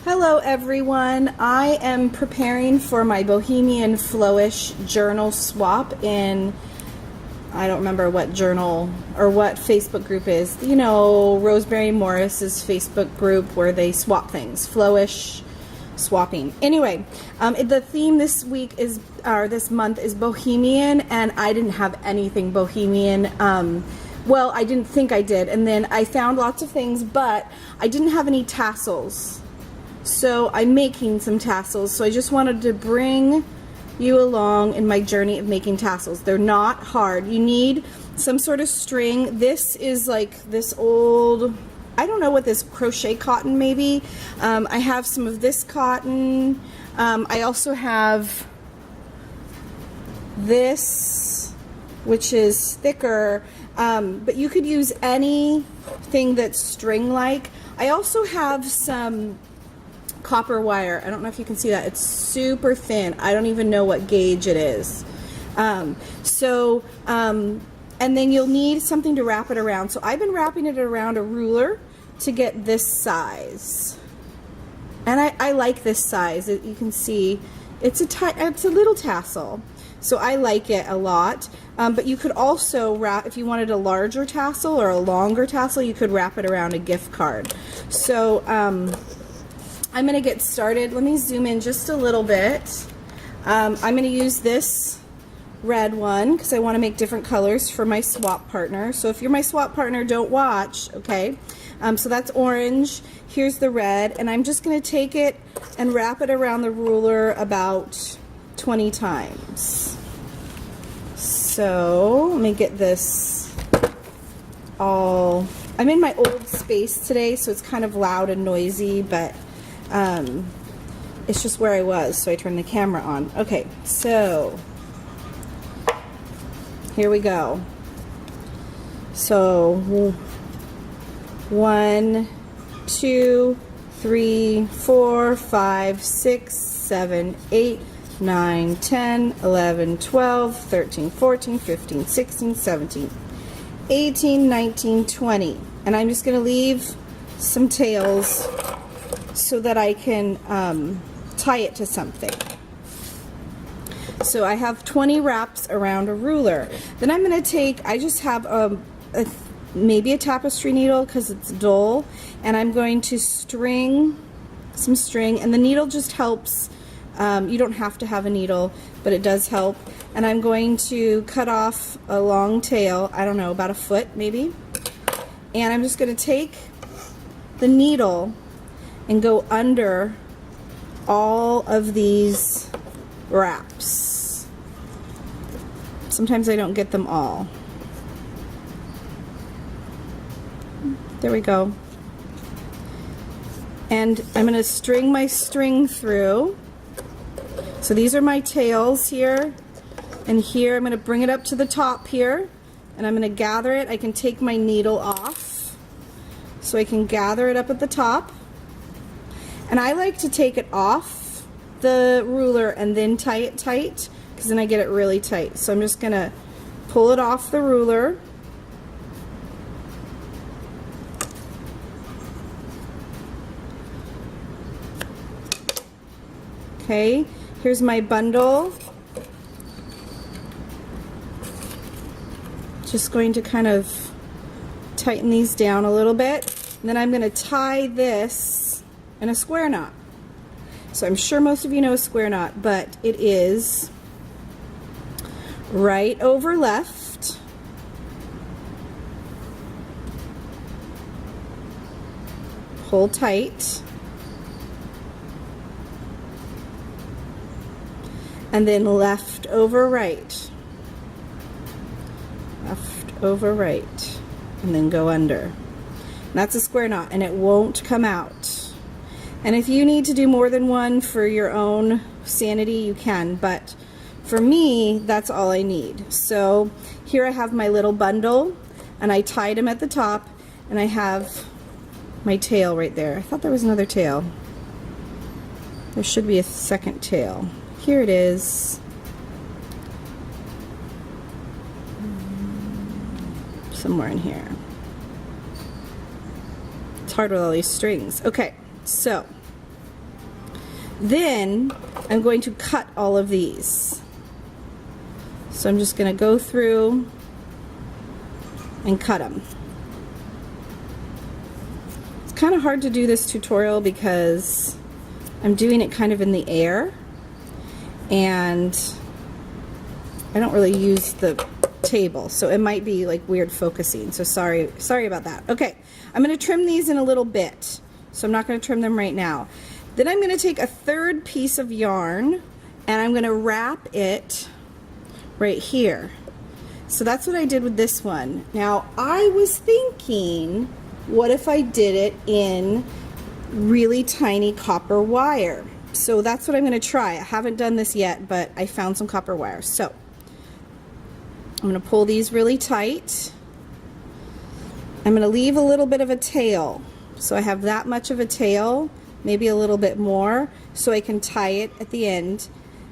Hello everyone, I am preparing for my Bohemian Flowish journal swap in, I don't remember what journal or what Facebook group is, you know, Rosemary Morris's Facebook group where they swap things, Flowish swapping. Anyway, the theme this week is, or this month is Bohemian, and I didn't have anything Bohemian. Well, I didn't think I did, and then I found lots of things, but I didn't have any tassels. So I'm making some tassels, so I just wanted to bring you along in my journey of making tassels. They're not hard. You need some sort of string. This is like this old, I don't know what this, crochet cotton maybe. I have some of this cotton. I also have this, which is thicker, but you could use anything that's string-like. I also have some copper wire. I don't know if you can see that. It's super thin. I don't even know what gauge it is. And then you'll need something to wrap it around. So I've been wrapping it around a ruler to get this size. And I like this size. You can see it's a little tassel. So I like it a lot. But you could also wrap, if you wanted a larger tassel or a longer tassel, you could wrap it around a gift card. So I'm going to get started. Let me zoom in just a little bit. I'm going to use this red one because I want to make different colors for my swap partner. So if you're my swap partner, don't watch, okay? So that's orange. Here's the red, and I'm just going to take it and wrap it around the ruler about 20 times. So let me get this all. I'm in my old space today, so it's kind of loud and noisy, but it's just where I was, so I turned the camera on. Okay, so here we go. So 1, 2, 3, 4, 5, 6, 7, 8, 9, 10, 11, 12, 13, 14, 15, 16, 17, 18, 19, 20. And I'm just going to leave some tails so that I can tie it to something. So I have 20 wraps around a ruler. Then I'm going to take, I just have maybe a tapestry needle because it's dull, and I'm going to string some string, and the needle just helps. You don't have to have a needle, but it does help. And I'm going to cut off a long tail, I don't know, about a foot maybe. And I'm just going to take the needle and go under all of these wraps. Sometimes I don't get them all. There we go. And I'm going to string my string through. So these are my tails here, and here I'm going to bring it up to the top here, and I'm going to gather it. I can take my needle off, so I can gather it up at the top. And I like to take it off the ruler and then tie it tight, because then I get it really tight. So I'm just going to pull it off the ruler. Okay, here's my bundle. Just going to kind of tighten these down a little bit. And then I'm going to tie this in a square knot. So I'm sure most of you know a square knot, but it is right over left, pull tight, and then left over right, left over right, and then go under. And that's a square knot, and it won't come out. And if you need to do more than one for your own sanity, you can, but for me, that's all I need. So here I have my little bundle, and I tied them at the top, and I have my tail right there. I thought there was another tail. There should be a second tail. Here it is. Somewhere in here. It's hard with all these strings. Okay, so Then I'm going to cut all of these. So I'm just going to go through and cut them. It's kind of hard to do this tutorial because I'm doing it kind of in the air, and I don't really use the table, so it might be like weird focusing, so sorry about that. Okay, I'm going to trim these in a little bit, so I'm not going to trim them right now. Then I'm going to take a third piece of yarn and I'm going to wrap it right here. So that's what I did with this one. Now I was thinking, what if I did it in really tiny copper wire? So that's what I'm going to try. I haven't done this yet, but I found some copper wire. So I'm going to pull these really tight. I'm going to leave a little bit of a tail. So I have that much of a tail, maybe a little bit more, so I can tie it at the end.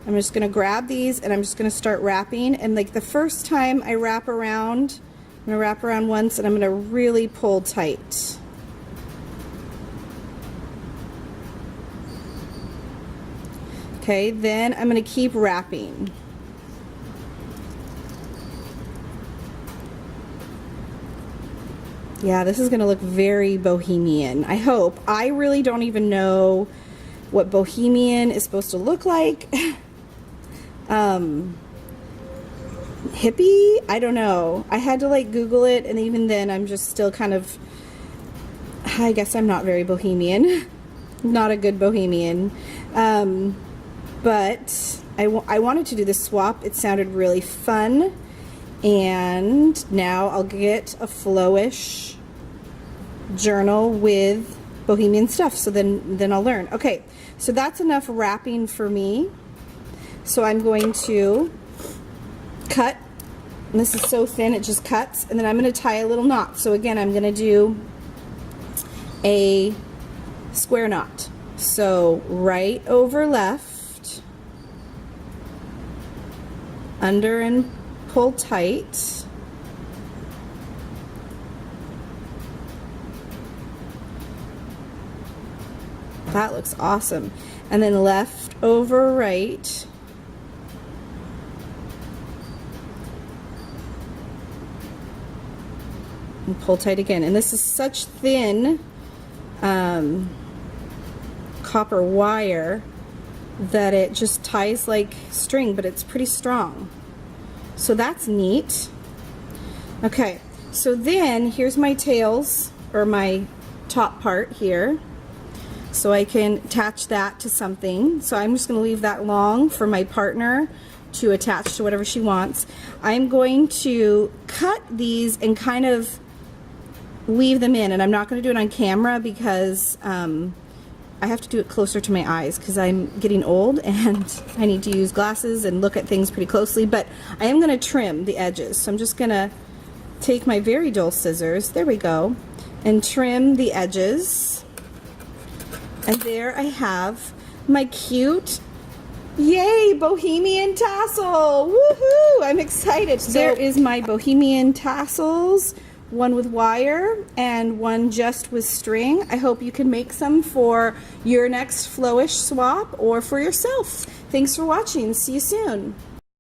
I'm just going to grab these and I'm just going to start wrapping. And like the first time I wrap around, I'm going to wrap around once and I'm going to really pull tight. Okay, then I'm going to keep wrapping. Yeah, this is going to look very bohemian, I hope. I really don't even know what bohemian is supposed to look like. Hippie? I don't know. I had to like Google it, and even then I'm just still kind of, I guess I'm not very bohemian. Not a good bohemian. But I wanted to do this swap. It sounded really fun. And now I'll get a flowish journal with bohemian stuff, so then I'll learn. Okay, so that's enough wrapping for me. So I'm going to cut, and this is so thin it just cuts, and then I'm going to tie a little knot. So again, I'm going to do a square knot. So right over left, under and pull tight. That looks awesome. And then left over right. And pull tight again. And this is such thin copper wire that it just ties like string, but it's pretty strong. So that's neat. Okay, so then here's my tails, or my top part here. So I can attach that to something. So I'm just going to leave that long for my partner to attach to whatever she wants. I'm going to cut these and kind of weave them in, and I'm not going to do it on camera because I have to do it closer to my eyes because I'm getting old and I need to use glasses and look at things pretty closely, but I am going to trim the edges. So I'm just going to take my very dull scissors, there we go, and trim the edges. And there I have my cute, yay, Bohemian tassel. Woohoo! I'm excited. So there is my Bohemian tassels, one with wire and one just with string. I hope you can make some for your next flowish swap or for yourself. Thanks for watching. See you soon.